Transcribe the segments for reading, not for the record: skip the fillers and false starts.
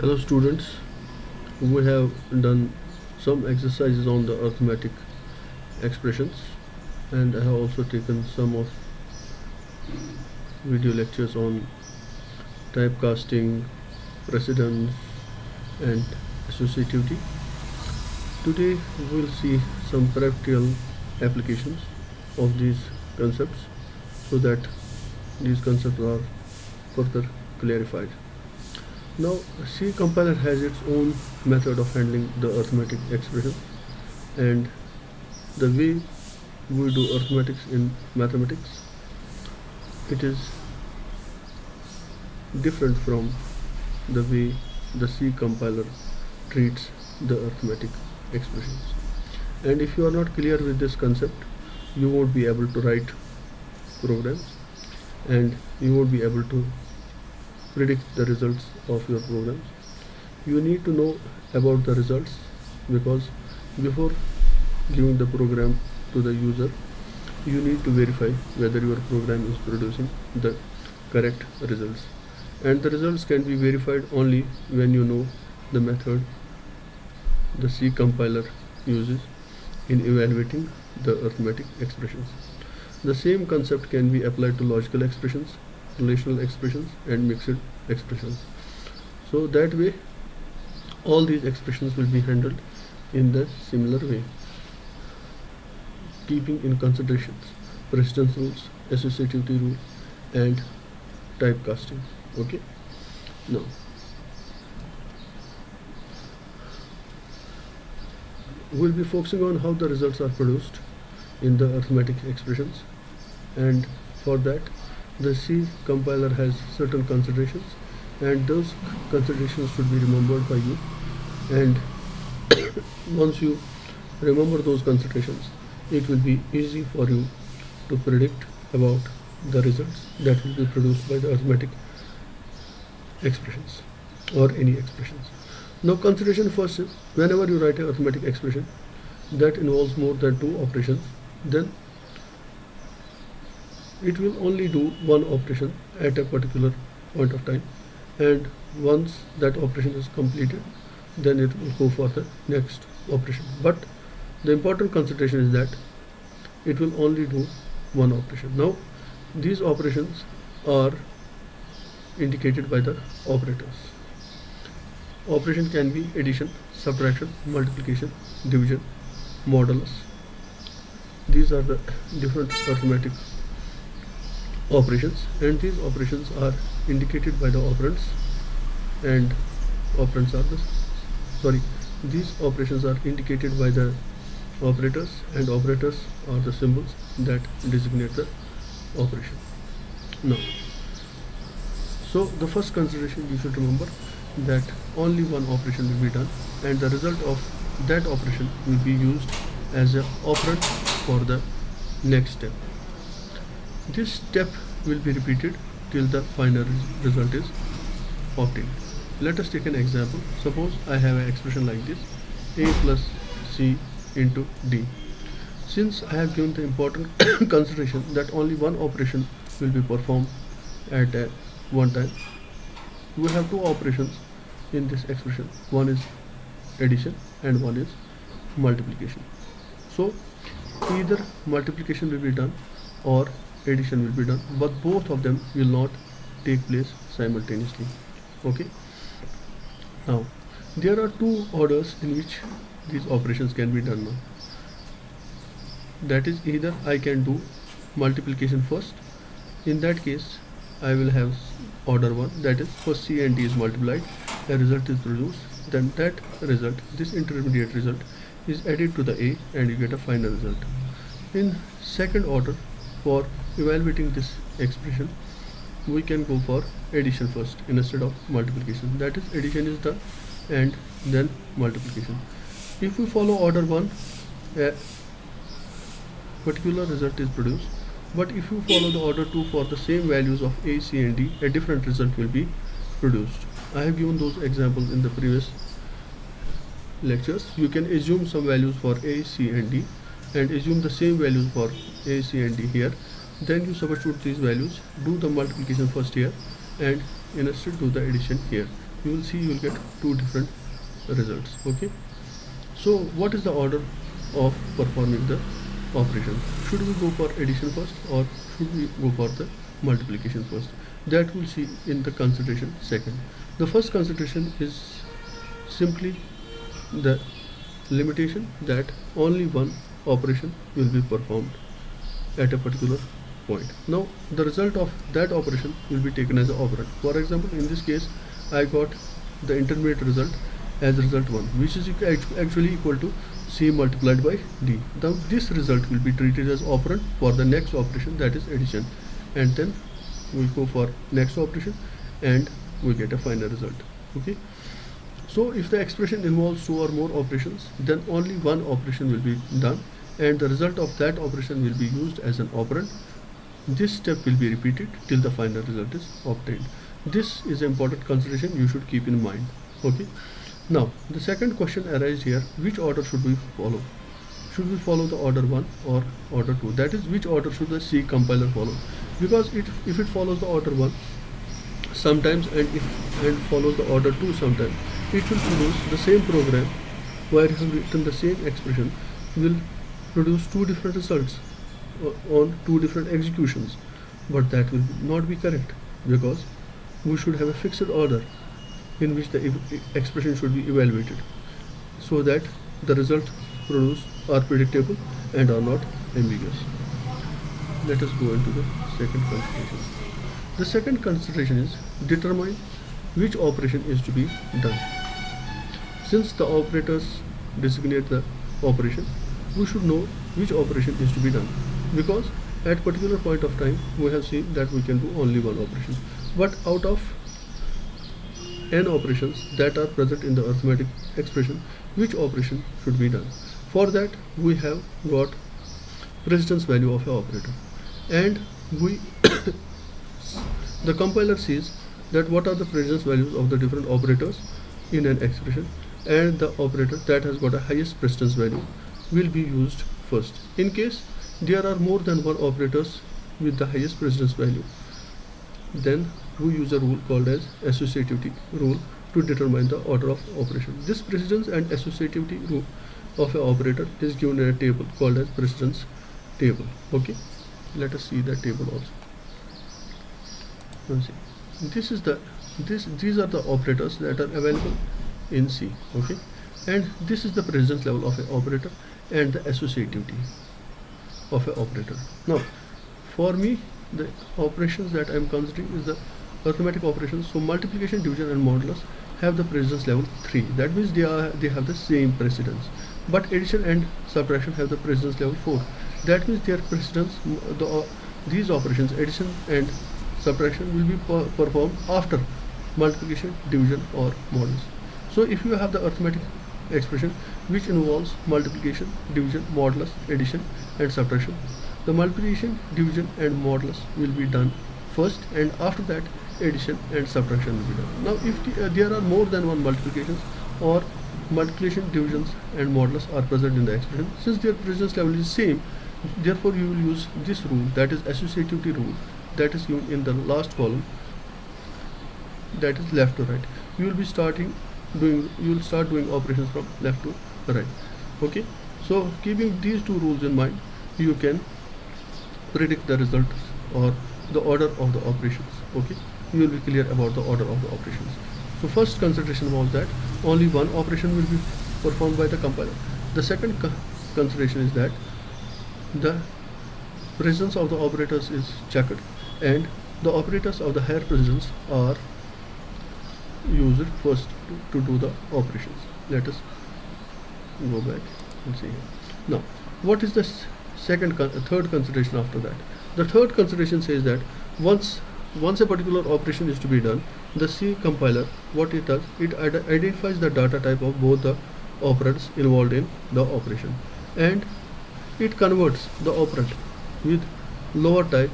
Hello students, we have done some exercises on the arithmetic expressions, and I have also taken some of video lectures on typecasting, precedence and associativity. Today we will see some practical applications of these concepts so that these concepts are further clarified. Now, C compiler has its own method of handling the arithmetic expression, and the way we do arithmetics in mathematics, it is different from the way the C compiler treats the arithmetic expressions. And if you are not clear with this concept, you won't be able to write programs and you won't be able to predict the results of your programs. You need to know about the results, because before giving the program to the user, you need to verify whether your program is producing the correct results. And the results can be verified only when you know the method the C compiler uses in evaluating the arithmetic expressions. The same concept can be applied to logical expressions, relational expressions and mixed expressions. So that way all these expressions will be handled in the similar way, keeping in considerations precedence rules, associativity rule and typecasting. Okay, now we'll be focusing on how the results are produced in the arithmetic expressions, and for that the C compiler has certain considerations, and those considerations should be remembered by you. And once you remember those considerations, it will be easy for you to predict about the results that will be produced by the arithmetic expressions or any expressions. Now, consideration first is, whenever you write an arithmetic expression that involves more than two operations, then it will only do one operation at a particular point of time, and once that operation is completed, then it will go for the next operation. But the important consideration is that it will only do one operation. Now, these operations are indicated by the operators. Operation can be addition, subtraction, multiplication, division, modulus. These are the different arithmetic operations, and these operations are indicated by the operands, and operands are these operations are indicated by the operators, and operators are the symbols that designate the operation. Now, so the first consideration you should remember that only one operation will be done, and the result of that operation will be used as an operand for the next step. This step will be repeated till the final result is obtained. Let us take an example. Suppose I have an expression like this: a plus c into d. Since I have given the important consideration that only one operation will be performed at one time, we have two operations in this expression. One is addition and one is multiplication. So either multiplication will be done or addition will be done, but both of them will not take place simultaneously. Okay, now there are two orders in which these operations can be done now. That is, either I can do multiplication first. In that case, I will have order 1, that is, first C and D is multiplied, a result is produced, then that result, this intermediate result, is added to the A and you get a final result. In second order, for evaluating this expression, we can go for addition first instead of multiplication. That is, addition is done and then multiplication. If we follow order 1, a particular result is produced, but if you follow the order 2 for the same values of A, C and D, a different result will be produced. I have given those examples in the previous lectures. You can assume some values for A, C and D and assume the same values for A, C and D here. Then you substitute these values, do the multiplication first here and instead do the addition here. you will see you will get two different results. Okay, so what is the order of performing the operation? Should we go for addition first or should we go for the multiplication first? That we'll see in the consideration second. The first consideration is simply the limitation that only one operation will be performed at a particular point. Now the result of that operation will be taken as an operand. For example, in this case I got the intermediate result as result 1, which is actually equal to C multiplied by D. Now this result will be treated as operand for the next operation, that is addition, and then we go for next operation and we get a final result. Okay, so if the expression involves two or more operations, then only one operation will be done and the result of that operation will be used as an operand. This step will be repeated till the final result is obtained. This is an important consideration you should keep in mind. Okay, now the second question arises here: which order should we follow? Should we follow the order 1 or order 2? That is, which order should the C compiler follow? Because if it follows the order 1 sometimes and follows the order 2 sometimes, it will produce the same program where you have written the same expression will produce two different results on two different executions, but that will not be correct, because we should have a fixed order in which the expression should be evaluated so that the results produced are predictable and are not ambiguous. Let us go into the second consideration. The second consideration is determine which operation is to be done. Since the operators designate the operation, we should know which operation is to be done, because at particular point of time we have seen that we can do only one operation, but out of n operations that are present in the arithmetic expression, which operation should be done? For that we have got precedence value of an operator, and we the compiler sees that what are the precedence values of the different operators in an expression, and the operator that has got a highest precedence value will be used first. In case there are more than one operators with the highest precedence value, then we use a rule called as associativity rule to determine the order of operation. This precedence and associativity rule of an operator is given in a table called as precedence table. Okay, let us see that table also. This is these are the operators that are available in C. Okay, and this is the precedence level of an operator and the associativity of an operator. Now for me, the operations that I am considering is the arithmetic operations. So multiplication, division and modulus have the precedence level 3. That means they have the same precedence. But addition and subtraction have the precedence level 4. That means their precedence, these operations addition and subtraction will be performed after multiplication, division or modulus. So if you have the arithmetic expression which involves multiplication, division, modulus, addition and subtraction, the multiplication, division and modulus will be done first, and after that addition and subtraction will be done. Now if there are more than one multiplications or multiplication, divisions and modulus are present in the expression, since their precedence level is same, therefore you will use this rule, that is associativity rule, that is given in the last column, that is left to right. You will start doing operations from left to right. Okay, so keeping these two rules in mind, you can predict the results or the order of the operations. Okay, you will be clear about the order of the operations. So first consideration was that only one operation will be performed by the compiler. The second consideration is that the precedence of the operators is checked and the operators of the higher precedence are used first to do the operations. Let us go back and see here. Now what is the third consideration after that? The third consideration says that once a particular operation is to be done, the C compiler, what it does, it identifies the data type of both the operands involved in the operation, and it converts the operand with lower data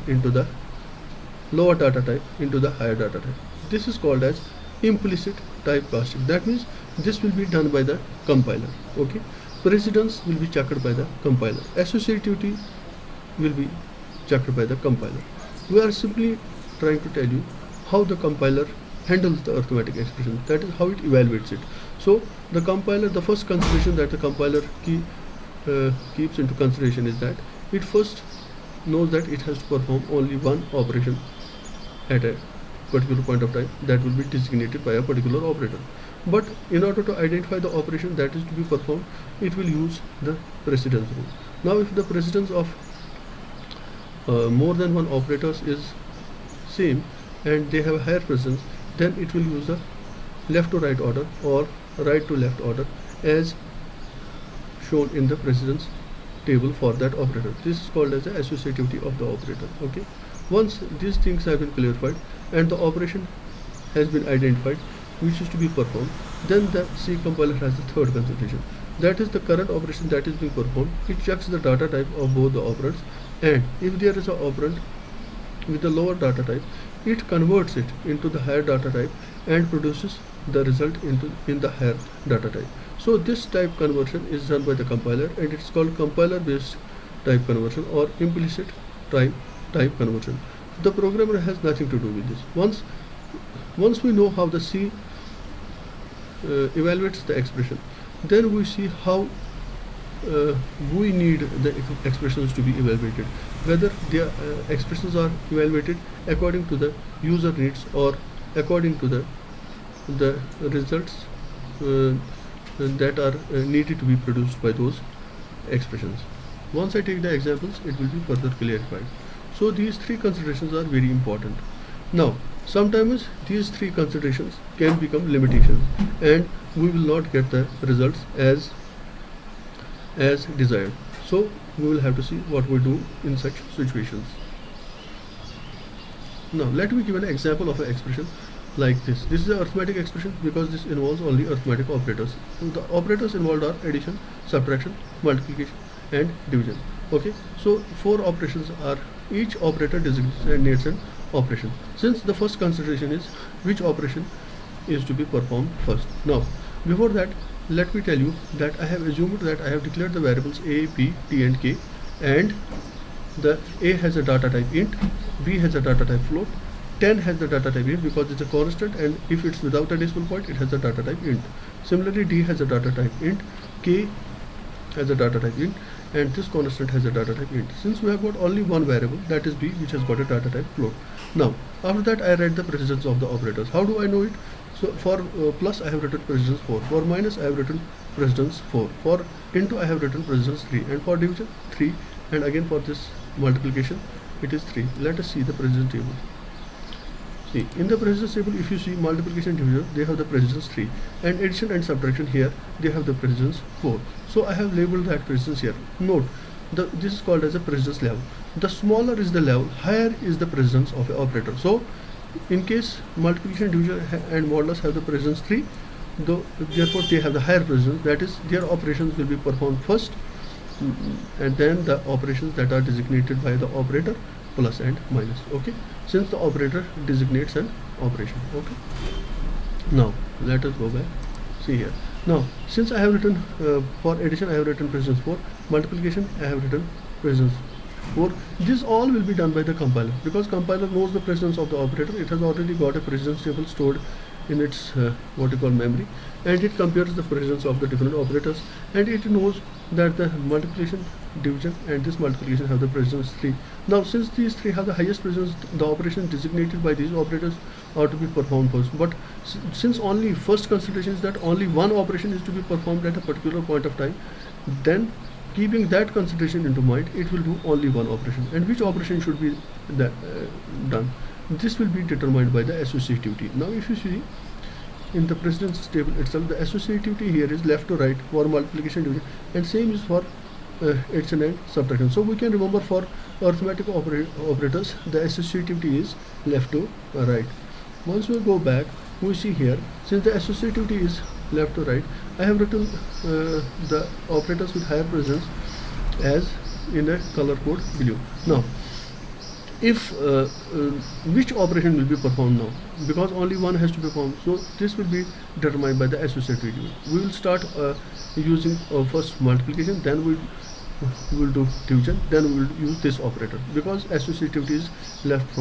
type into the higher data type. This is called as implicit typecasting. That means this will be done by the compiler. Okay, precedence will be checked by the compiler, associativity will be checked by the compiler. We are simply trying to tell you how the compiler handles the arithmetic expression. That is how it evaluates it. So the compiler, the first consideration that the compiler keeps into consideration is that it first knows that it has to perform only one operation at a particular point of time that will be designated by a particular operator. But in order to identify the operation that is to be performed, it will use the precedence rule. Now if the precedence of more than one operators is same and they have a higher precedence, then it will use the left to right order or right to left order as shown in the precedence table for that operator. This is called as the associativity of the operator. Okay, once these things have been clarified and the operation has been identified which is to be performed, then the C compiler has the third consideration, that is the current operation that is being performed. It checks the data type of both the operands, and if there is an operand with a lower data type, it converts it into the higher data type and produces the result in the higher data type. So this type conversion is done by the compiler, and it's called compiler based type conversion or implicit type conversion. The programmer has nothing to do with this. Once we know how the C evaluates the expression, then we see how we need the expressions to be evaluated, whether the expressions are evaluated according to the user needs or according to the results that are needed to be produced by those expressions. Once I take the examples, it will be further clarified. So these three considerations are very important. Now sometimes these three considerations can become limitations and we will not get the results as desired. So we will have to see what we do in such situations. Now let me give an example of an expression like this. This is an arithmetic expression because this involves only arithmetic operators. The operators involved are addition, subtraction, multiplication and division. Okay, so four operations are, each operator designates an operation. Since the first consideration is which operation is to be performed first. Now before that, let me tell you that I have assumed that I have declared the variables a, b, t and k, and the a has a data type int, b has a data type float, 10 has the data type int because it's a constant, and if it's without a decimal point it has a data type int. Similarly, d has a data type int, k has a data type int, and this constant has a data type int. Since we have got only one variable, that is b, which has got a data type float. Now after that I write the precedence of the operators. How do I know it? So for plus I have written precedence 4, for minus I have written precedence 4, for into I have written precedence 3, and for division 3, and again for this multiplication it is 3. Let us see the precedence table. See, in the precedence table, if you see multiplication and division, they have the precedence 3, and addition and subtraction here they have the precedence 4. So I have labeled that precedence here. Note, this is called as a precedence level. The smaller is the level, higher is the precedence of an operator. So in case multiplication, division and modulus have the precedence 3, therefore they have the higher precedence, that is their operations will be performed first, and then the operations that are designated by the operator plus and minus. Okay, since the operator designates an operation. Okay, now let us go back. See here. Now since I have written for addition I have written precedence 4, multiplication I have written precedence 4, this all will be done by the compiler, because compiler knows the precedence of the operator. It has already got a precedence table stored in its what you call memory, and it compares the precedence of the different operators, and it knows that the multiplication, division and this multiplication have the precedence 3. Now since these three have the highest precedence, the operation designated by these operators are to be performed first. But since only first consideration is that only one operation is to be performed at a particular point of time, then keeping that consideration into mind, it will do only one operation. And which operation should be done? This will be determined by the associativity. Now if you see in the precedence table itself, the associativity here is left to right for multiplication, division, and same is for addition and subtraction. So we can remember for arithmetic operators the associativity is left to right. Once we go back, we see here, since the associativity is left to right, I have written the operators with higher precedence as in a color code below. Now if which operation will be performed now, because only one has to be performed, so this will be determined by the associativity. We will start using first multiplication, then we we will do division, then we will use this operator, because associativity is left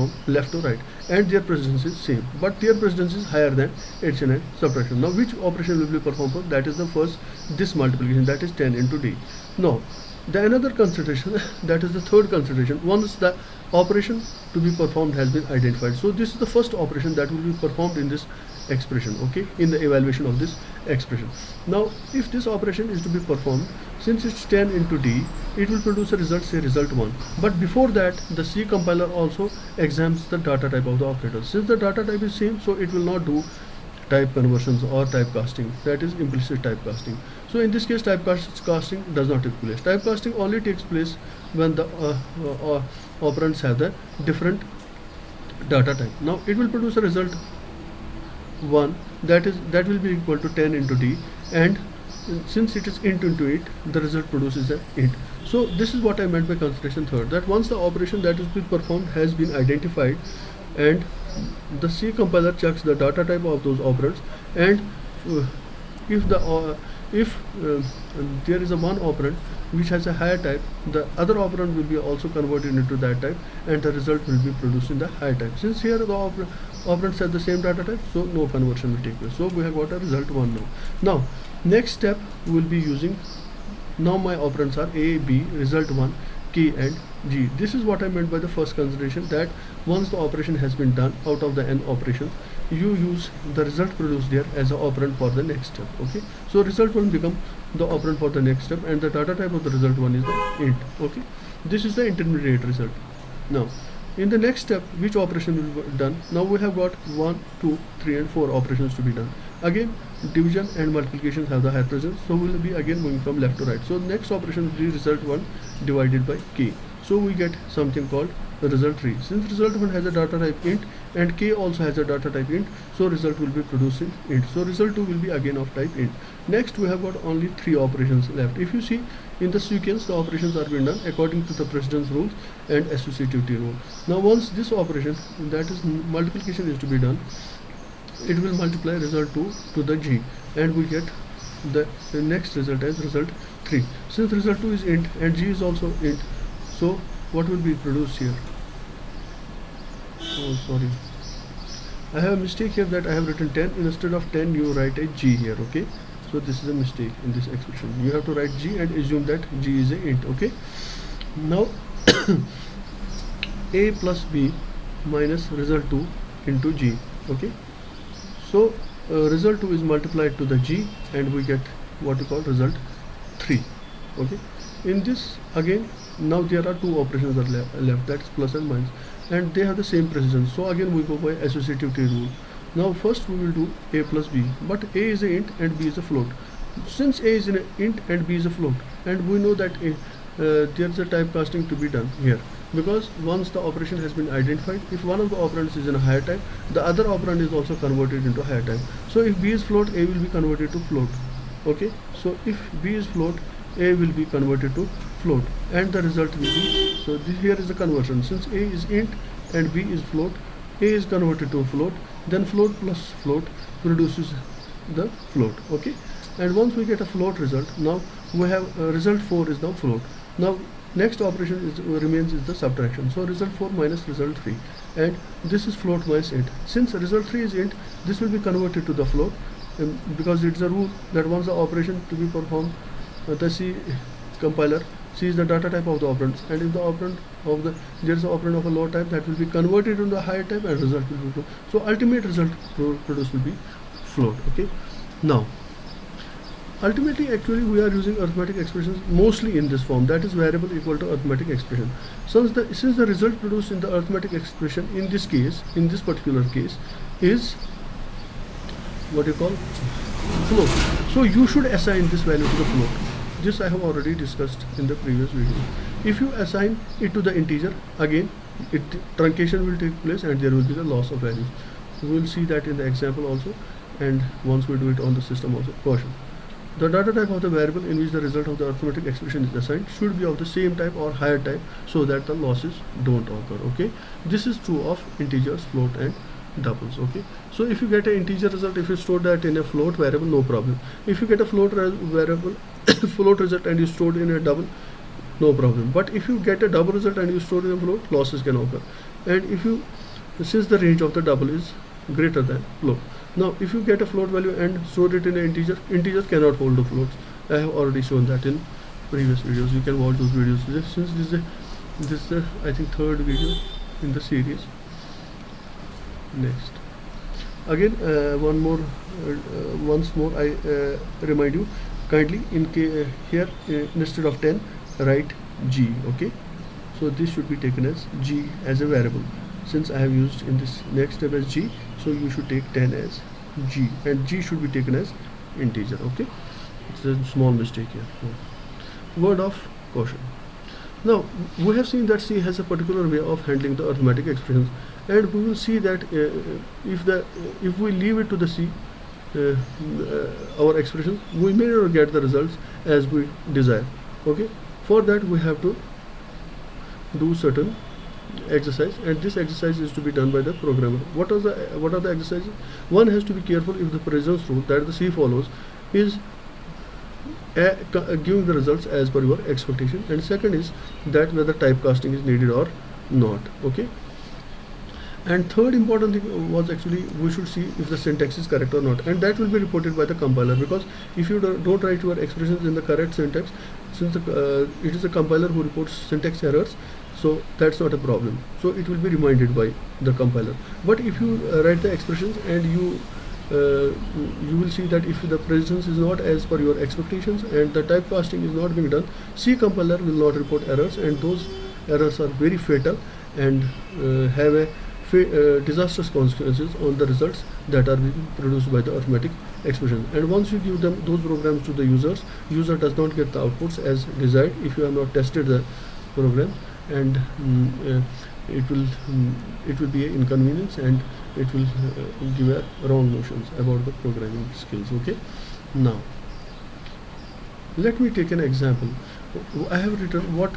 to right and their precedence is same, but their precedence is higher than addition and subtraction. Now which operation will be performed for? That is the first, this multiplication, that is 10 into d. Now the another consideration, that is the third consideration, once the operation to be performed has been identified. So this is the first operation that will be performed in this expression, okay, in the evaluation of this expression. Now if this operation is to be performed, since it's 10 into d, it will produce a result, say result 1. But before that, the C compiler also examines the data type of the operator. Since the data type is same, so it will not do type conversions or typecasting, that is implicit typecasting. So in this case, typecasting does not take place. Typecasting only takes place when the operands have the different data type. Now it will produce a result 1, that will be equal to 10 into d, and since it is int into it, the result produces an int. So this is what I meant by consideration third, that once the operation that is being performed has been identified, and the C compiler checks the data type of those operands, and if there is a one operand which has a higher type, the other operand will be also converted into that type, and the result will be produced in the higher type. Since here the operands have the same data type, so no conversion will take place. So we have got a result 1 now. Now next step we will be using, now my operands are A, B, result 1, K and G. This is what I meant by the first consideration, that once the operation has been done out of the n operations, you use the result produced there as an operand for the next step, okay. So result 1 become the operand for the next step, and the data type of the result 1 is the int, okay. This is the intermediate result. Now in the next step, which operation will be done? Now we have got 1, 2, 3 and 4 operations to be done. Again division and multiplication have the higher precedence, so we will be again moving from left to right. So next operation will be result 1 divided by k. So we get something called the result 3. Since result 1 has a data type int and k also has a data type int, so result will be produced in int. So result 2 will be again of type int. Next we have got only 3 operations left. If you see in the sequence, the operations are being done according to the precedence rules and associativity rule. Now once this operation, that is multiplication, is to be done, it will multiply result 2 to the g, and we get the next result as result 3. Since result 2 is int and g is also int, so what will be produced here? Oh sorry, I have a mistake here, that I have written 10 instead of 10 you write a g here, okay. So this is a mistake in this expression, you have to write g and assume that g is a int, okay. Now a plus b minus result 2 into g, okay. So result 2 is multiplied to the g, and we get what we call result 3, okay. In this again, now there are 2 operations are left, that is plus and minus, and they have the same precedence. So again we go by associativity rule. Now first we will do a plus b, but a is a int and b is a float. Since a is an int and b is a float, and we know that there is a typecasting to be done here, because once the operation has been identified, if one of the operands is in a higher type, the other operand is also converted into higher type. So if b is float, a will be converted to float, okay. So if b is float, a will be converted to float, and the result will be, so this here is the conversion. Since a is int and b is float, a is converted to float, then float plus float produces the float, okay. And once we get a float result, now we have result 4 is now float. Now next operation remains is the subtraction. So result 4 minus result 3, and this is float minus int. Since result 3 is int, this will be converted to the float, because it's a rule that once the operation to be performed, the C compiler sees the data type of the operands, and if the operand of the, there is an operand of a low type, that will be converted into a higher type, and result will be float. So ultimate result produced will be float, okay. Now ultimately actually we are using arithmetic expressions mostly in this form, that is variable equal to arithmetic expression. Since the result produced in the arithmetic expression in this case, in this particular case, is what you call float, so you should assign this value to the float. This I have already discussed in the previous video. If you assign it to the integer, again truncation will take place and there will be the loss of values. We will see that in the example also, and once we do it on the system also. Caution: the data type of the variable in which the result of the arithmetic expression is assigned should be of the same type or higher type, so that the losses don't occur, okay. This is true of integers, float and doubles, okay. So if you get an integer result, if you store that in a float variable, no problem. If you get a float variable float result and you stored in a double, no problem. But if you get a double result and you store in a float, losses can occur. And if you, since the range of the double is greater than float. Now if you get a float value and store it in an integer, integer cannot hold the floats. I have already shown that in previous videos. You can watch those videos. Since this is the I think third video in the series. Next, again once more I remind you kindly, in here instead of 10 write g. Okay, so this should be taken as g as a variable. Since I have used in this next step as g, so you should take 10 as g, and g should be taken as integer. Okay, it's a small mistake here. Word of caution. Now we have seen that C has a particular way of handling the arithmetic expressions, and we will see that if we leave it to the C our expression, we may not get the results as we desire. Okay, for that we have to do certain exercise, and this exercise is to be done by the programmer. What are the exercises? One has to be careful if the presence rule that the C follows is giving the results as per your expectation, and second is that whether typecasting is needed or not. Okay, and third important thing was actually we should see if the syntax is correct or not, and that will be reported by the compiler, because if you don't write your expressions in the correct syntax, since it is a compiler who reports syntax errors, so that's not a problem. So it will be reminded by the compiler. But if you write the expressions and you will see that if the presence is not as per your expectations and the typecasting is not being done, C compiler will not report errors, and those errors are very fatal and have a disastrous consequences on the results that are being produced by the arithmetic expression. And once you give them those programs to the user does not get the outputs as desired if you have not tested the program, and it will be an inconvenience, and it will give a wrong notions about the programming skills. Okay, now let me take an example. I have written what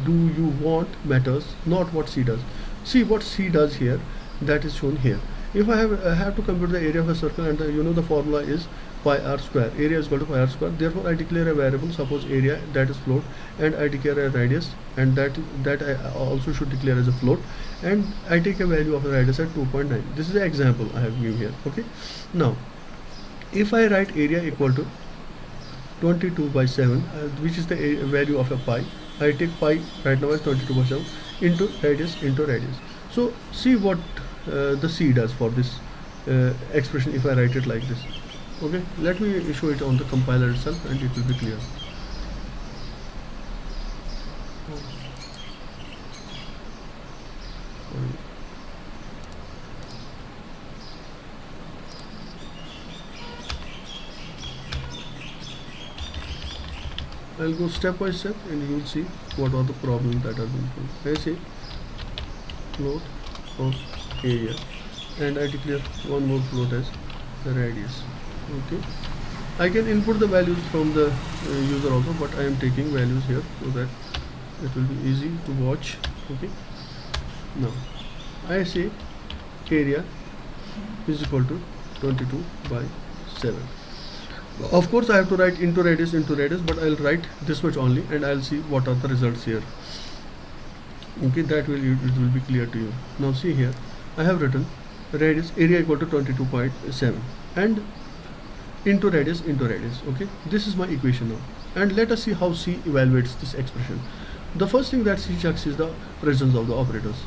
do you want matters, not what C does. See what C does here, that is shown here. If I have to compute the area of a circle, and the formula is pi r square. Area is equal to pi r square. Therefore I declare a variable, suppose area, that is float, and I declare a radius, and that I also should declare as a float, and I take a value of a radius at 2.9. This is an example I have given here. Okay, now if I write area equal to 22 by 7, which is the value of a pi, I take pi right now as 22 by 7 into radius. So see what the C does for this expression if I write it like this. Okay, let me show it on the compiler itself and it will be clear. I'll go step by step and you will see what are the problems that are being put. I say float of area, and I declare one more float as the radius. Okay, I can input the values from the user also, but I am taking values here so that it will be easy to watch. Okay, now I say area is equal to 22 by 7. Of course I have to write into radius, but I'll write this much only, and I'll see what are the results here. Okay, it will be clear to you. Now see here, I have written radius area equal to 22.7 and into radius. Okay, this is my equation now, and let us see how C evaluates this expression. The first thing that C checks is the presence of the operators.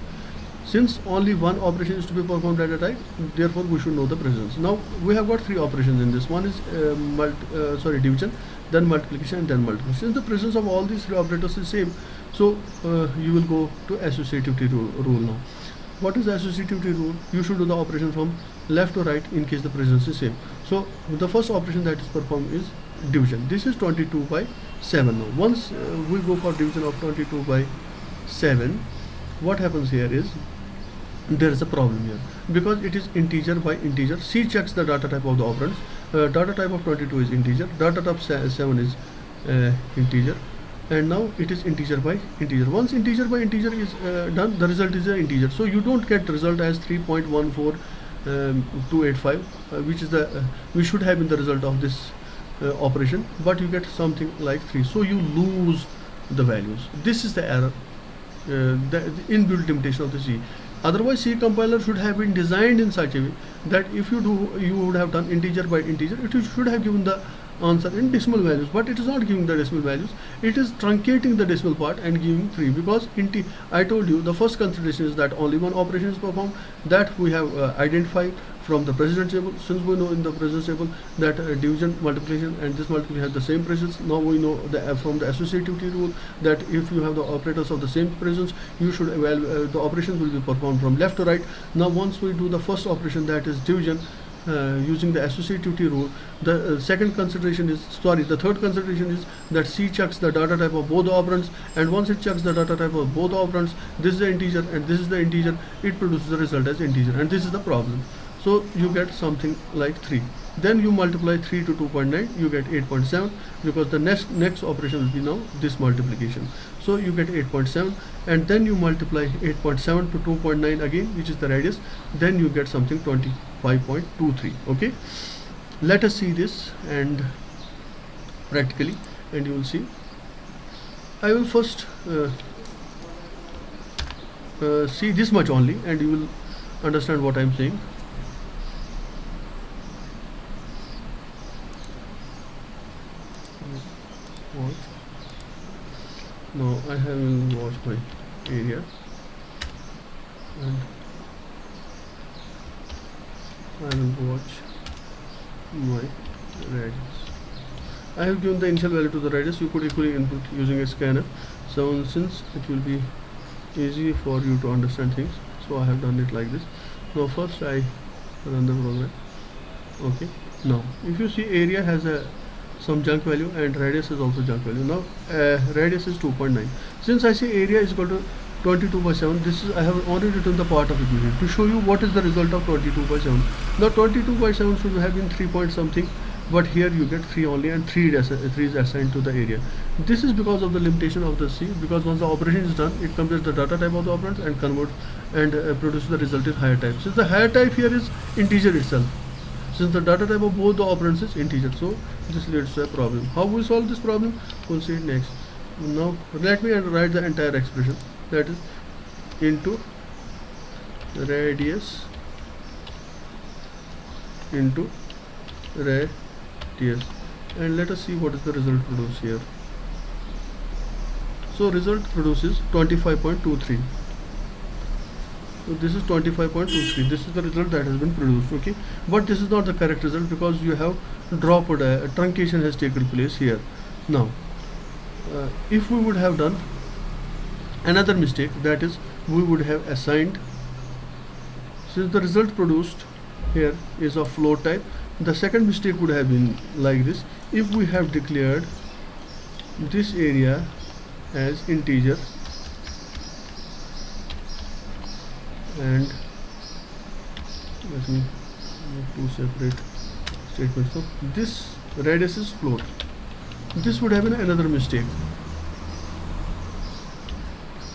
Since only one operation is to be performed at a time, therefore we should know the presence. Now we have got three operations in this. One is division, then multiplication, and then multiplication. Since the presence of all these three operators is same, so you will go to associativity rule now. What is the associativity rule? You should do the operation from left to right in case the presence is same. So the first operation that is performed is division. This is 22 by 7 now. Once we go for division of 22 by 7, what happens here is there is a problem here because it is integer by integer. C checks the data type of the operands. Data type of 22 is integer, data type 7 is integer, and now it is integer by integer. Once integer by integer is done, the result is an integer. So you don't get result as 3.14285, which is the we should have in the result of this operation, but you get something like 3, so you lose the values. This is the error, the inbuilt limitation of the C. Otherwise, C compiler should have been designed in such a way that if you would have done integer by integer, it should have given the answer in decimal values, but it is not giving the decimal values. It is truncating the decimal part and giving 3, because I told you the first consideration is that only one operation is performed, that we have identified from the precedence table. Since we know in the precedence table that division, multiplication and this multiplication have the same precedence, now we know from the associativity rule that if you have the operators of the same precedence, you should the operations will be performed from left to right. Now once we do the first operation, that is division, using the associativity rule, the third consideration is that C checks the data type of both the operands, and once it checks the data type of both the operands, this is the integer and this is the integer, it produces the result as integer, and this is the problem. So you get something like 3. Then you multiply 3 to 2.9, you get 8.7, because the next operation will be now this multiplication. So you get 8.7, and then you multiply 8.7 to 2.9 again, which is the radius, then you get something 25.23. okay, let us see this and practically, and you will see. I will first see this much only, and you will understand what I am saying. Now I have watched my area, and I will watch my radius. I have given the initial value to the radius. You could equally input using a scanner. So since it will be easy for you to understand things, so I have done it like this. Now first I run the program. Okay. Now if you see, area has some junk value and radius is also junk value. Now radius is 2.9. Since I see area is equal to 22/7, this is, I have only written the part of equation to show you what is the result of 22/7. Now 22/7 should have been 3 point something, but here you get 3 only, and 3 is assigned to the area. This is because of the limitation of the C, because once the operation is done, it compares the data type of the operand and converts and produces the result in higher type. Since the higher type here is integer itself, since the data type of both the operands is integer, so this leads to a problem. How we solve this problem? We'll see it next. Now let me write the entire expression, that is into radius into radius, and let us see what is the result produced here. So result produces 25.23. So this is 25.23. This is the result that has been produced. Okay, but this is not the correct result, because you have dropped a truncation has taken place here. Now if we would have done another mistake, that is we would have assigned, since the result produced here is of float type, the second mistake would have been like this: if we have declared this area as integer and let me make two separate statements. So this radius is float. This would have been another mistake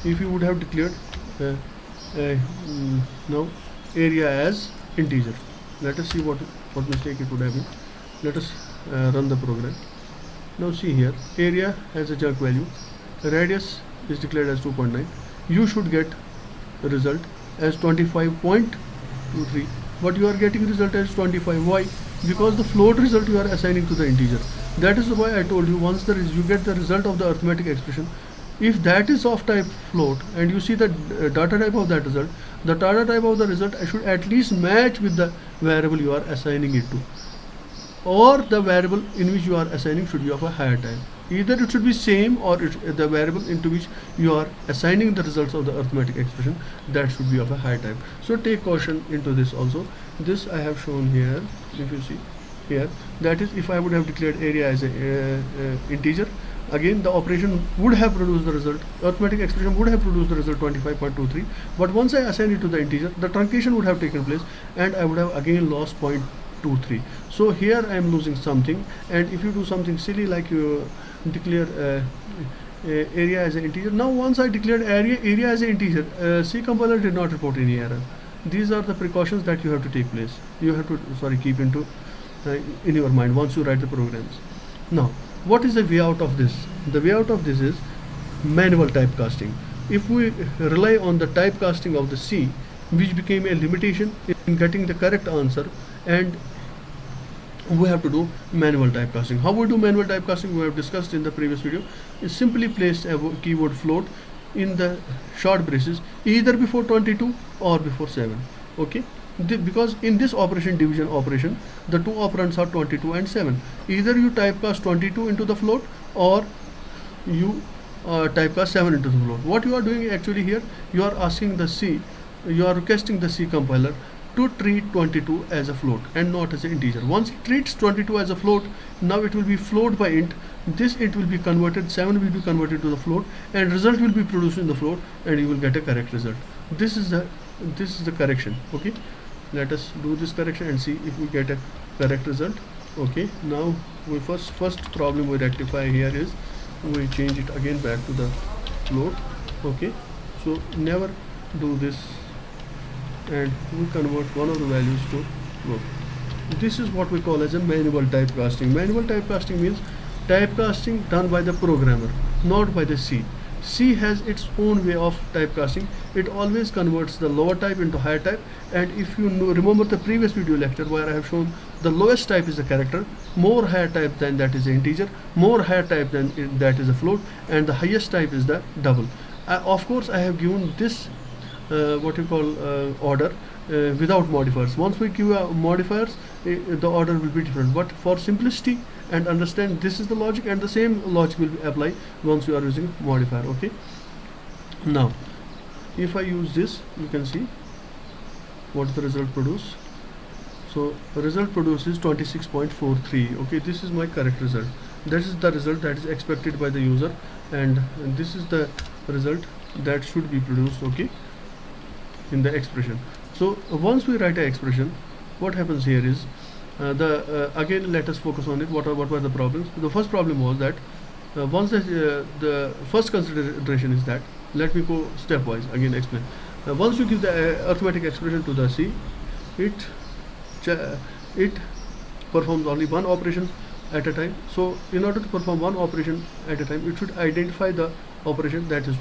if you would have declared now area as integer. Let us see what mistake it would have been. Let us run the program. Now see here, area has a junk value, radius is declared as 2.9. you should get the result as 25.23, but you are getting result as 25. Why? Because the float result you are assigning to the integer. That is why I told you, once you get the result of the arithmetic expression, if that is of type float and you see the data type of that result, the data type of the result should at least match with the variable you are assigning it to, or the variable in which you are assigning should be of a higher type. Either it should be same, or the variable into which you are assigning the results of the arithmetic expression, that should be of a higher type. So take caution into this also. This I have shown here. If you see here, that is, if I would have declared area as a integer, again the operation would have produced the result, arithmetic expression would have produced the result 25.23, but once I assign it to the integer, the truncation would have taken place and I would have again lost 0.23. So here I am losing something, and if you do something silly like you declare area as an integer. Now once I declared area as an integer, C compiler did not report any error. These are the precautions that you have to take place. You have to keep into in your mind once you write the programs. Now, what is the way out of this? The way out of this is manual typecasting. If we rely on the typecasting of the C, which became a limitation in getting the correct answer, and we have to do manual typecasting. How we do manual typecasting, we have discussed in the previous video. Is simply place a keyword float in the short braces either before 22 or before 7. Okay, because in this operation, division operation, the two operands are 22 and 7. Either you typecast 22 into the float, or you typecast 7 into the float. What you are doing actually here, you are asking the C, you are requesting the C compiler to treat 22 as a float and not as an integer. Once it treats 22 as a float, now it will be float by int. This int will be converted, 7 will be converted to the float, and result will be produced in the float, and you will get a correct result. This is the correction. Okay, let us do this correction and see if we get a correct result. Okay, now we first problem we rectify here is we change it again back to the float. Okay, so never do this, and we convert one of the values to float. This is what we call as a manual typecasting. Manual typecasting means typecasting done by the programmer, not by the C. C has its own way of typecasting. It always converts the lower type into higher type, and if you remember the previous video lecture where I have shown the lowest type is a character, more higher type than that is an integer, more higher type than that is a float, and the highest type is the double. Of course, I have given this what you call order without modifiers. Once we give modifiers, the order will be different, but for simplicity and understand, this is the logic, and the same logic will apply once you are using modifier. Okay, now if I use this, you can see what the result produce. So the result produces 26.43. okay, this is my correct result. That is the result that is expected by the user, and this is the result that should be produced, okay, in the expression. So once we write an expression, what happens here is again let us focus on it. What were the problems? The first problem was that once the first consideration is that, let me go stepwise again explain. Once you give the arithmetic expression to the C, it performs only one operation at a time. So in order to perform one operation at a time, it should identify the operation that is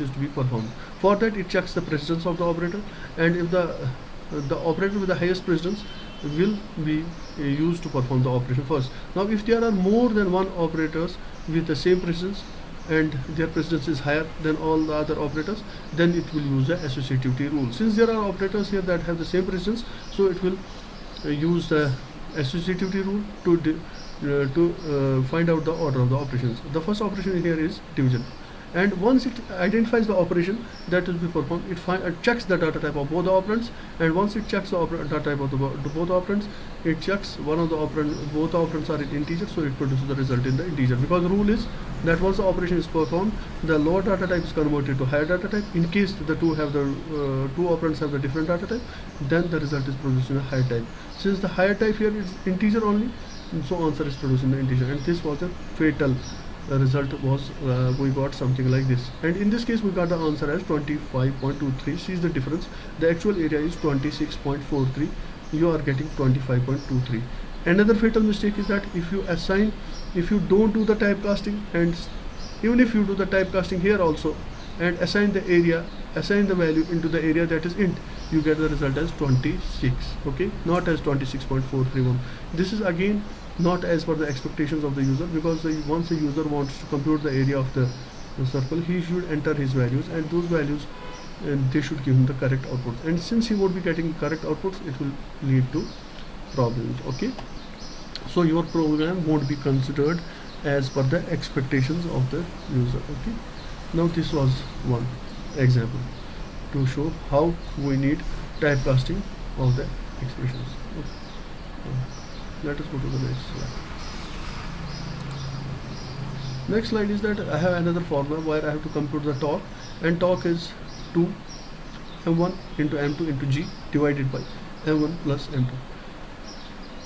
to be performed. For that, it checks the precedence of the operator, and if the operator with the highest precedence will be used to perform the operation first. Now if there are more than one operators with the same precedence and their precedence is higher than all the other operators, then it will use the associativity rule. Since there are operators here that have the same precedence, so it will use the associativity rule to find out the order of the operations. The first operation here is division, and once it identifies the operation that will be performed, it checks the data type of both the operands, and once it checks the data type of both operands, it checks one of the both the operands are in integer, so it produces the result in the integer, because the rule is that once the operation is performed, the lower data type is converted to higher data type. In case the two operands have the different data type, then the result is produced in a higher type. Since the higher type here is integer only, so answer is produced in the integer, and this was a fatal result. Was we got something like this, and in this case we got the answer as 25.23. See the difference, the actual area is 26.43, you are getting 25.23. Another fatal mistake is that if you don't do the typecasting, and even if you do the typecasting here also and assign the value into the area that is int, you get the result as 26, okay, not as 26.431. This is again not as per the expectations of the user, because once the user wants to compute the area of the circle, he should enter his values, and those values they should give him the correct outputs, and since he won't be getting correct outputs, it will lead to problems. Okay, so your program won't be considered as per the expectations of the user. Okay, now this was one example to show how we need typecasting of the expressions. Okay. Let us go to the next slide. Next slide is that I have another formula where I have to compute the torque, and torque is 2 m1 into m2 into g divided by m1 plus m2.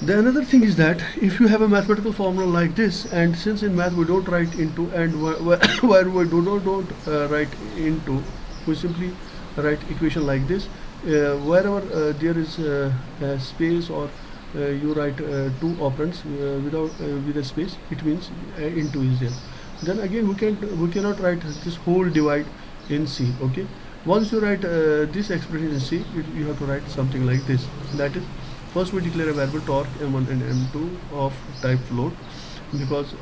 The another thing is that if you have a mathematical formula like this, and since in math we don't write into, and where we don't write into, we simply write equation like this. Wherever there is a space or you write two operands with a space, it means into is there. Then again we cannot write this whole divide in C. Okay, once you write this expression in C, you have to write something like this. That is, first we declare a variable torque m1 and m2 of type float, because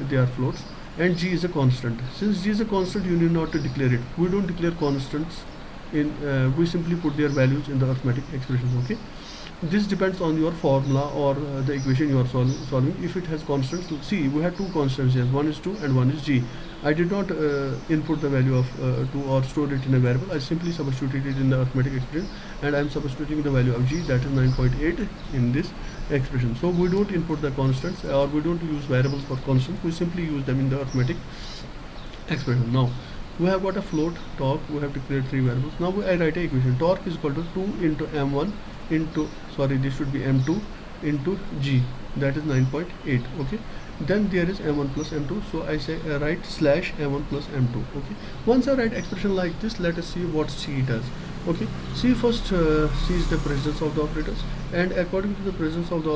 they are floats, and G is a constant. Since G is a constant, you need not to declare it. We don't declare constants in we simply put their values in the arithmetic expressions. Okay, this depends on your formula or the equation you are solving. If it has constants, see, we have two constants here, one is 2 and one is G. I did not input the value of 2 or store it in a variable. I simply substituted it in the arithmetic expression, and I am substituting the value of G, that is 9.8, in this expression. So we don't input the constants, or we don't use variables for constants, we simply use them in the arithmetic expression. Now we have got a float torque, we have declared three variables. Now I write a equation, torque is equal to 2 into m1 into, sorry, this should be m2 into G, that is 9.8. okay, then there is m1 plus m2, so I say write slash m1 plus m2. okay, once I write expression like this, let us see what C does. Okay, C first sees the presence of the operators, and according to the presence of the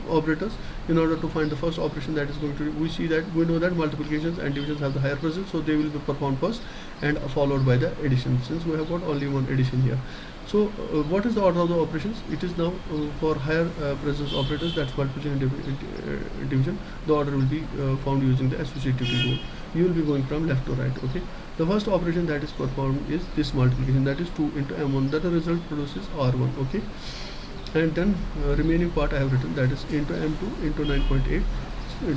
operators, in order to find the first operation that is going to, we know that multiplications and divisions have the higher presence, so they will be performed first and followed by the addition, since we have got only one addition here. So what is the order of the operations? It is now for higher presence operators, that's multiplication and division, the order will be found using the associativity rule. You will be going from left to right. Okay, the first operation that is performed is this multiplication, that is 2 into m1, that the result produces r1. okay, and then remaining part I have written, that is into m2 into 9.8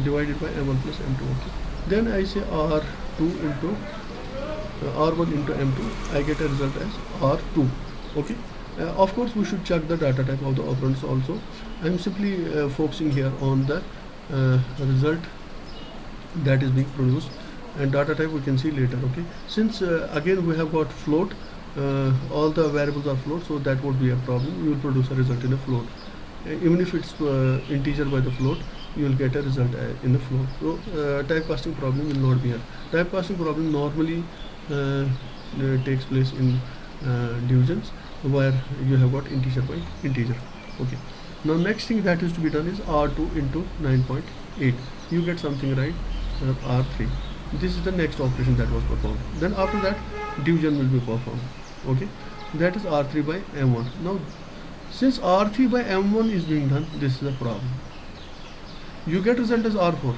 divided by m1 plus m2. okay, then I say r2 into r1 into m2, I get a result as r2. okay, of course we should check the data type of the operands also. I am simply focusing here on the result that is being produced, and data type we can see later. okay, since again we have got float, all the variables are float, so that would be a problem. You will produce a result in a float, even if it's integer by the float, you will get a result in the float. So typecasting problem will not be here. Typecasting problem normally takes place in divisions, where you have got integer by integer. okay, now next thing that is to be done is r2 into 9.8, you get something right, r3. This is the next operation that was performed. Then after that division will be performed. okay, that is r3 by m1. Now since r3 by m1 is being done, this is a problem. You get result as r4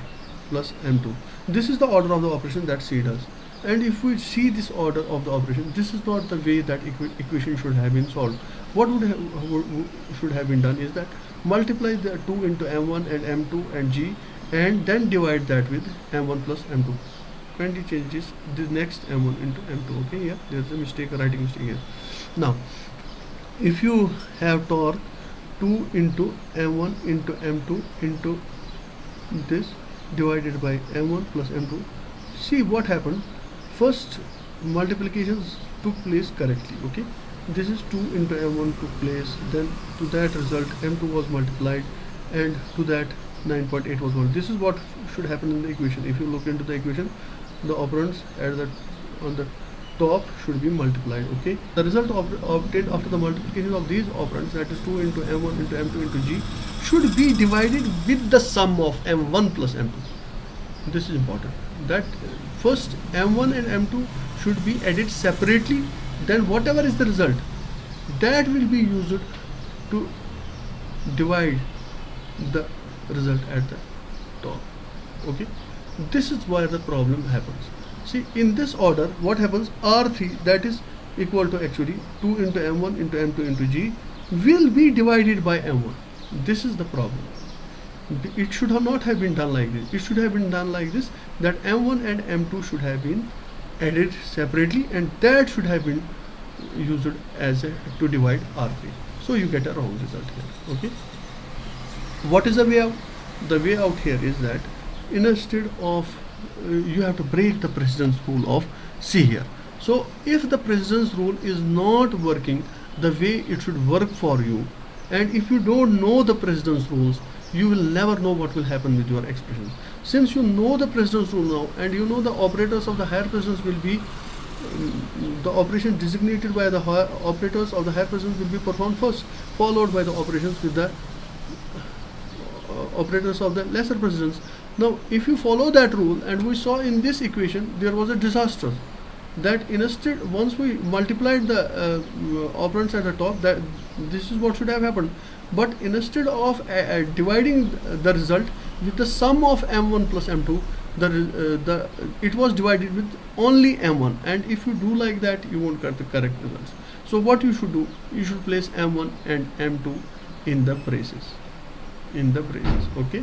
plus m2. This is the order of the operation that C does. And if we see this order of the operation, this is not the way that equation should have been solved. What should have been done is that multiply the 2 into m1 and m2 and G, and then divide that with m1 plus m2, and it changes the next m1 into m2. okay, yeah, there's a mistake, a writing mistake here. Now if you have torque 2 into m1 into m2 into this divided by m1 plus m2, see what happened. First multiplications took place correctly. okay, this is 2 into m1 took place, then to that result m2 was multiplied, and to that 9.8 was multiplied. This is what should happen in the equation. If you look into the equation, the operands on the top should be multiplied. okay, the result obtained after the multiplication of these operands, that is 2 into m1 into m2 into G, should be divided with the sum of m1 plus m2. This is important, that first m1 and m2 should be added separately, then whatever is the result, that will be used to divide the result at the top. okay, this is where the problem happens. See, in this order what happens, r3, that is equal to actually 2 into m1 into m2 into G, will be divided by m1. This is the problem. It should not have been done like this. It should have been done like this, that m1 and m2 should have been added separately, and that should have been used as to divide r3. So you get a wrong result here. okay, what is the way out? The way out here is that instead of you have to break the precedence rule of C here. So if the precedence rule is not working the way it should work for you, and if you don't know the precedence rules, you will never know what will happen with your expressions. Since you know the precedence rule now, and you know the operators of the higher precedence will be the operation designated by the operators of the higher precedence will be performed first, followed by the operations with the operators of the lesser precedence. Now if you follow that rule, and we saw in this equation there was a disaster, that instead once we multiplied the operands at the top, that this is what should have happened, but instead of dividing the result with the sum of m1 plus m2, it was divided with only m1, and if you do like that you won't get the correct results. So what you should do, you should place m1 and m2 in the braces, okay.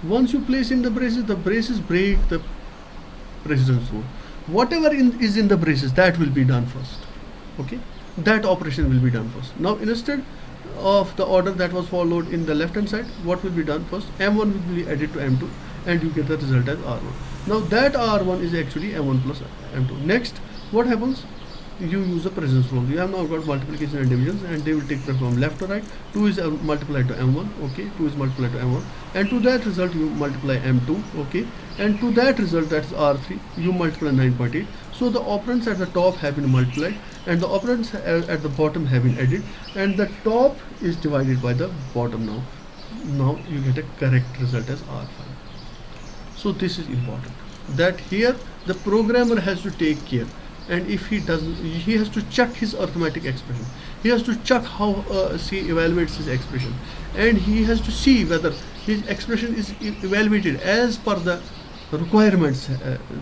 Once you place in the braces break the precedence rule. Whatever is in the braces, that will be done first, okay. That operation will be done first. Now instead of the order that was followed in the left hand side, what will be done first? m1 will be added to m2 and you get the result as r1. Now that r1 is actually m1 plus m2. Next, what happens? You use the precedence rule. You have now got multiplication and divisions, and they will take place from left to right. 2 is multiplied to m1, okay. 2 is multiplied to m1, and to that result you multiply m2, okay. And to that result, that is r3, you multiply 9.8. So the operands at the top have been multiplied, and the operands at the bottom have been added, and the top is divided by the bottom. Now you get a correct result as r5. So this is important, that here the programmer has to take care. And if he doesn't, he has to check his arithmetic expression. He has to check how C evaluates his expression, and he has to see whether his expression is evaluated as per the requirements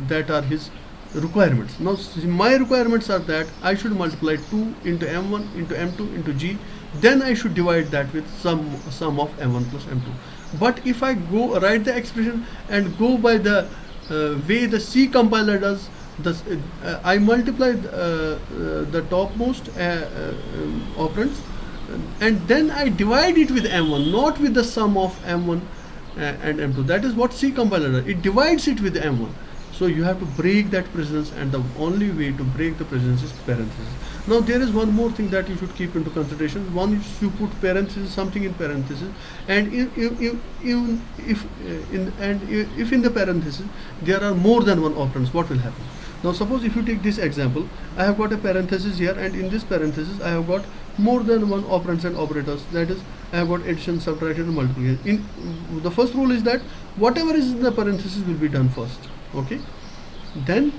that are his requirements. Now my requirements are that I should multiply 2 into m1 into m2 into g, then I should divide that with sum of m1 plus m2. But if I go write the expression and go by the way the C compiler does, I multiply the topmost operands, and then I divide it with m1, not with the sum of m1 and m2. That is what C compiler does. It divides it with m1. So you have to break that precedence, and the only way to break the precedence is parenthesis. Now there is one more thing that you should keep into consideration. One is you put parenthesis, something in parenthesis, and if in the parenthesis there are more than one operands, what will happen? Now suppose if you take this example, I have got a parenthesis here, and in this parenthesis I have got more than one operands and operators. That is, I have got addition, subtraction, and multiplication. The first rule is that whatever is in the parenthesis will be done first, okay. Then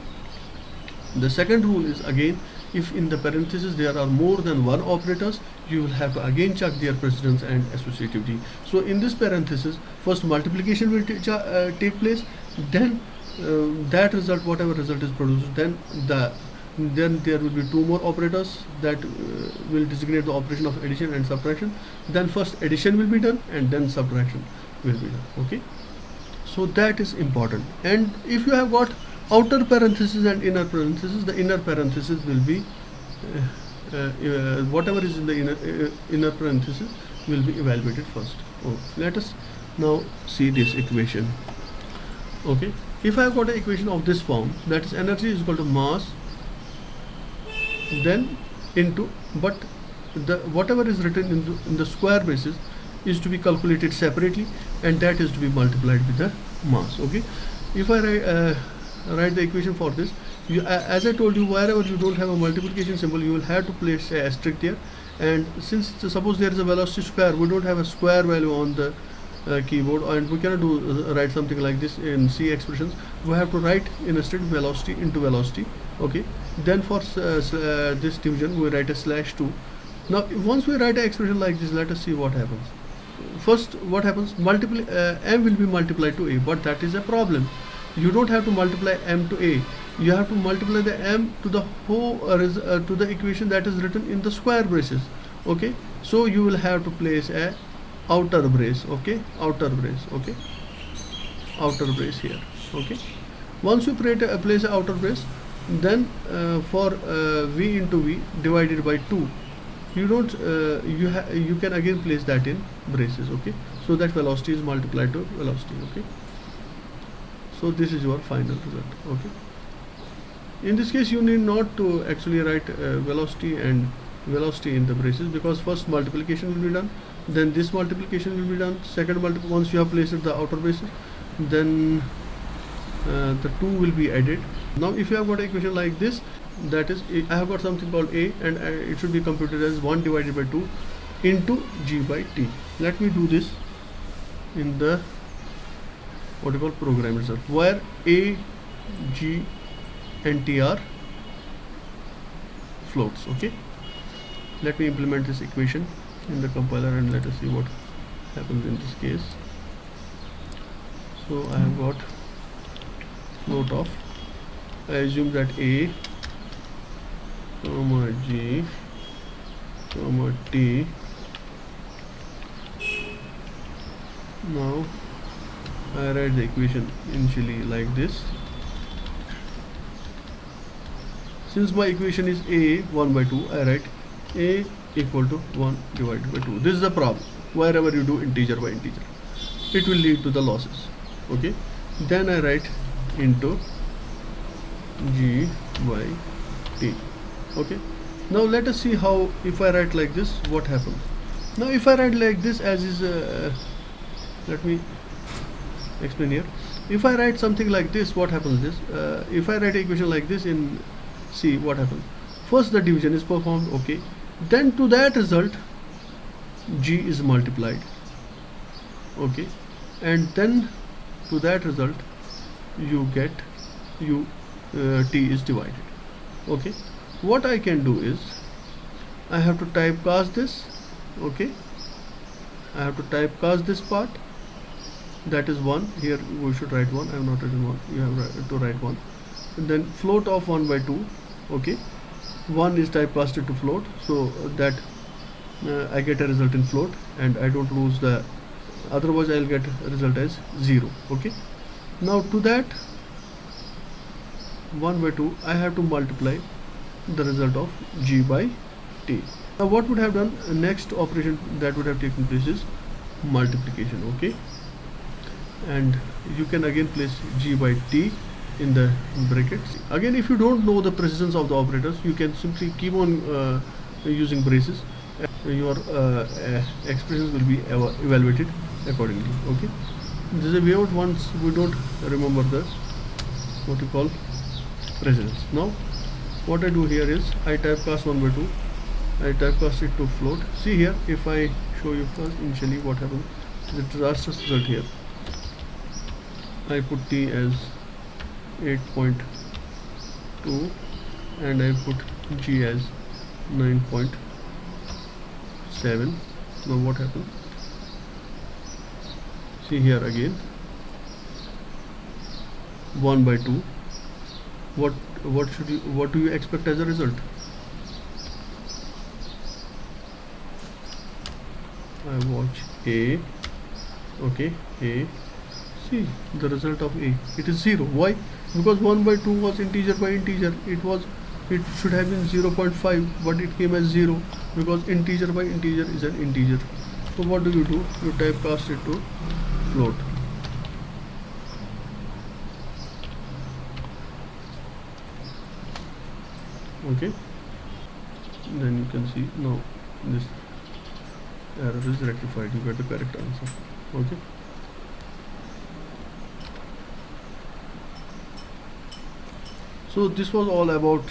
the second rule is, again, if in the parenthesis there are more than one operators, you will have to again check their precedence and associativity. So in this parenthesis, first multiplication will take place, then that result, whatever result is produced, then there will be 2 more operators that will designate the operation of addition and subtraction. Then first addition will be done, and then subtraction will be done, okay. So that is important. And if you have got outer parenthesis and inner parenthesis, the inner parenthesis will be whatever is in the inner parenthesis will be evaluated first. Let us now see this equation, okay. If I have got an equation of this form, that is energy is equal to mass, then into, but the whatever is written in the square braces is to be calculated separately, and that is to be multiplied with the mass, okay. If I write the equation for this, as I told you, wherever you don't have a multiplication symbol, you will have to place a asterisk there. And since suppose there is a velocity square, we don't have a square value on the keyboard, and we cannot write something like this in C expressions. We have to write instead velocity into velocity, okay. Then for this division we write a /2. Now once we write an expression like this, let us see what happens. First, what happens? M will be multiplied to A, but that is a problem. You don't have to multiply m to A. You have to multiply the m to the whole to the equation that is written in the square braces, okay. So you will have to place a outer brace, okay, outer brace, okay, outer brace here, okay. Once you place a outer brace, then for V into V divided by 2, you don't you can again place that in braces, okay. So that velocity is multiplied to velocity, okay. So this is your final result, okay. In this case you need not to actually write velocity and velocity in the braces, because first multiplication will be done, then this multiplication will be done, second once you have placed the outer braces, then the 2 will be added. Now if you have got an equation like this, that is, I have got something called A, and it should be computed as 1 divided by 2. into g by t. Let me do this in the what you call program itself, where a, g and t are floats. Okay, let me implement this equation in the compiler and let us see what happens in this case. So I have got float of, I assume that a comma g comma t. Now I write the equation initially like this. Since my equation is a 1 by 2, I write a equal to 1 divided by 2. This is the problem. Wherever you do integer by integer, it will lead to the losses. Okay, then I write into g by t. Okay, now let us see how, if I write like this, what happens. Now if I write like this as is, let me explain here. If I write something like this, what happens is, if I write an equation like this in C, what happens? First the division is performed, okay, then to that result g is multiplied, okay, and then to that result you get t is divided. Okay, what I can do is I have to typecast this. Okay, I have to typecast this part, that is 1. Here we should write 1. I have not written 1. You have to write 1. And then float of 1 by 2. Okay, 1 is typecasted to float, so that I get a result in float and I don't lose the, otherwise I'll get a result as 0. Okay, now to that 1 by 2 I have to multiply the result of g by t. Now what would have done, next operation that would have taken place is multiplication. Okay, and you can again place g by t in the brackets. Again, if you don't know the precedence of the operators, you can simply keep on using braces. Your expressions will be evaluated accordingly. Okay, this is a way out once we don't remember the what you call precedence. Now what I do here is I typecast 1 by 2, I typecast it to float. See here, if I show you first initially what happens, the disastrous result here. I put t as 8.2 and I put g as 9.7. Now what happens? See here again, 1 by 2. What do you expect as a result? I watch a. Okay, a. See the result of a, it is 0. Why? Because 1 by 2 was integer by integer. It should have been 0.5, but it came as 0 because integer by integer is an integer. So what do? You typecast it to float. Okay, then you can see now this error is rectified. You get the correct answer. Okay. So this was all about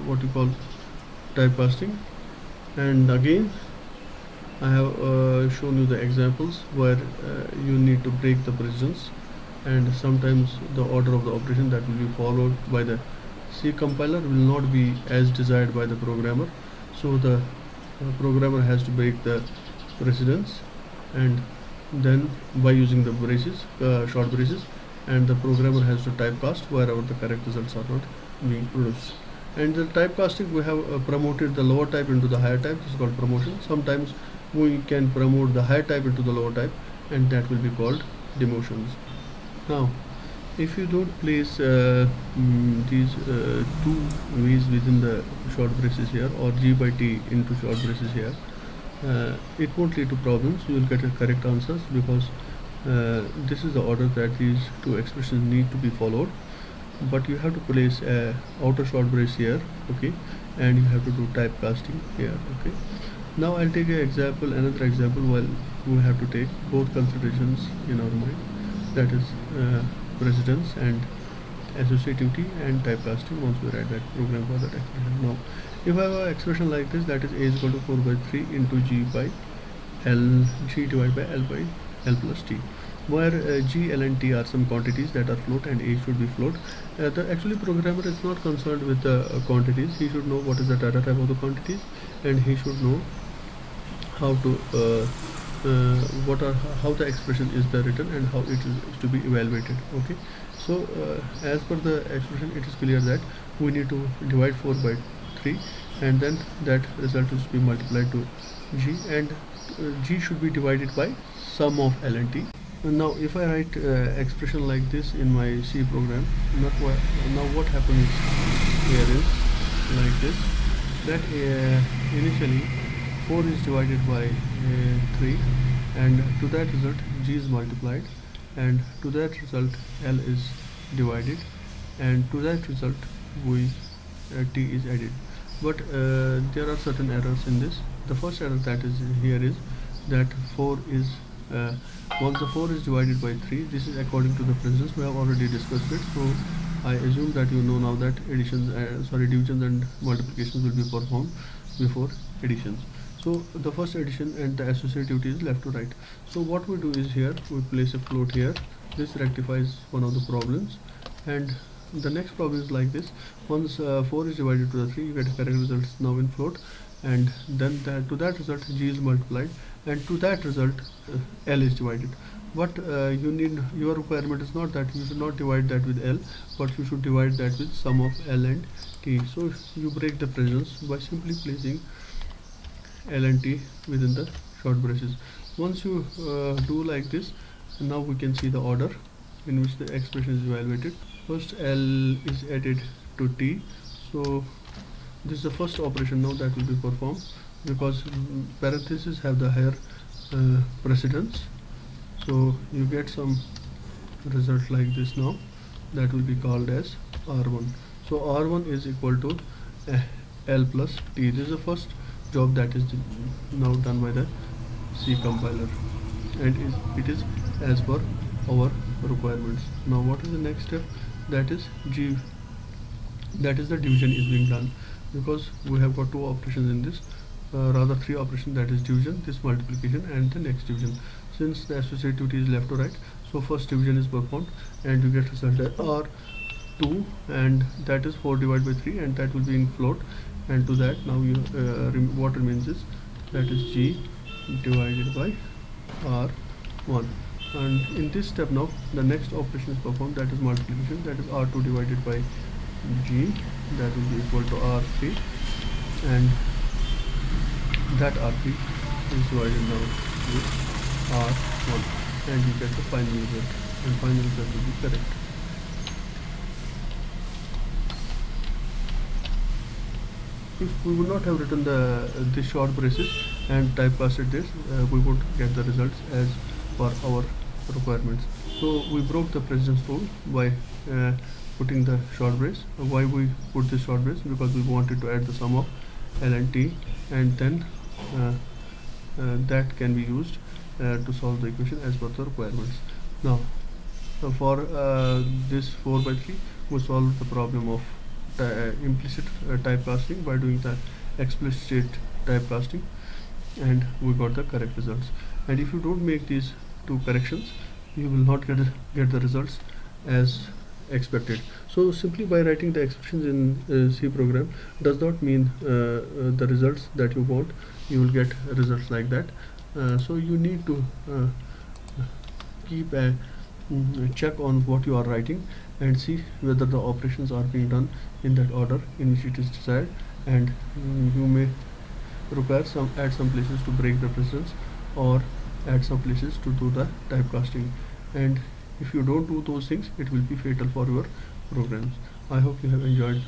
what you call typecasting, and again I have shown you the examples where you need to break the precedence, and sometimes the order of the operation that will be followed by the C compiler will not be as desired by the programmer, so the programmer has to break the precedence, and then by using the braces, short braces, and the programmer has to typecast wherever the correct results are not being produced. And the typecasting, we have promoted the lower type into the higher type. This is called promotion. Sometimes we can promote the higher type into the lower type, and that will be called demotions. Now if you don't place these two v's within the short braces here, or g by t into short braces here, it won't lead to problems. You will get the correct answers because this is the order that these two expressions need to be followed, but you have to place a outer short brace here. Okay, and you have to do typecasting here. Okay, now I'll take another example while we have to take both considerations in our mind, that is precedence and associativity and typecasting once we write that program for that expression. Now If I have an expression like this, that is a is equal to 4 by 3 into g by l, g divided by l plus t, where g, l and t are some quantities that are float and a should be float. The actually programmer is not concerned with the quantities. He should know what is the data type of the quantities, and he should know how to how the expression is the written and how it is to be evaluated. Okay, so as per the expression, it is clear that we need to divide 4 by 3, and then that result is to be multiplied to g, and g should be divided by sum of l and t. Now if I write expression like this in my C program, now what happens here is like this, that initially 4 is divided by 3, and to that result g is multiplied, and to that result l is divided, and to that result we t is added. But there are certain errors in this. The first error that is here is that 4 is once the 4 is divided by 3, this is according to the precedence. We have already discussed it, so I assume that you know now that divisions and multiplications will be performed before additions. So the first addition and the associativity is left to right. So what we do is here we place a float here. This rectifies one of the problems, and the next problem is like this. Once 4 is divided to the 3, you get a correct result now in float, and then to that result g is multiplied, and to that result l is divided. But your requirement is not that you should not divide that with l, but you should divide that with sum of l and t. So you break the precedence by simply placing l and t within the short braces. Once you do like this, now we can see the order in which the expression is evaluated. First l is added to t, so this is the first operation now that will be performed, because parentheses have the higher precedence. So you get some result like this now, that will be called as r1. So r1 is equal to l plus t. This is the first job that is now done by the C compiler, and it is as per our requirements. Now what is the next step? That is the division is being done, because we have got two operations in this, rather three operations, that is division, this multiplication, and the next division. Since the associativity is left to right, so first division is performed, and you get result as r2, and that is 4 divided by 3, and that will be in float, and to that now you what remains is that is g divided by r1. And in this step now the next operation is performed, that is multiplication, that is r2 divided by g, that will be equal to r3, and that r3 is divided now with r1, and you get the final result, and final result will be correct. If we would not have written this short braces and typecasted this, we would get the results as per our requirements. So we broke the precedence rule by putting the short brace. Why we put this short brace? Because we wanted to add the sum of l and t, and then that can be used to solve the equation as per the requirements. Now for this 4 by 3, we solved the problem of implicit typecasting by doing the explicit typecasting, and we got the correct results. And if you don't make these two corrections, you will not get the results as expected. So simply by writing the expressions in C program does not mean the results that you want, you will get results like that. So you need to keep a check on what you are writing and see whether the operations are being done in that order in which it is desired, and you may require add some places to break the precedence, or add some places to do the typecasting, and if you don't do those things, it will be fatal for your programs. I hope you have enjoyed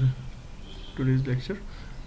today's lecture.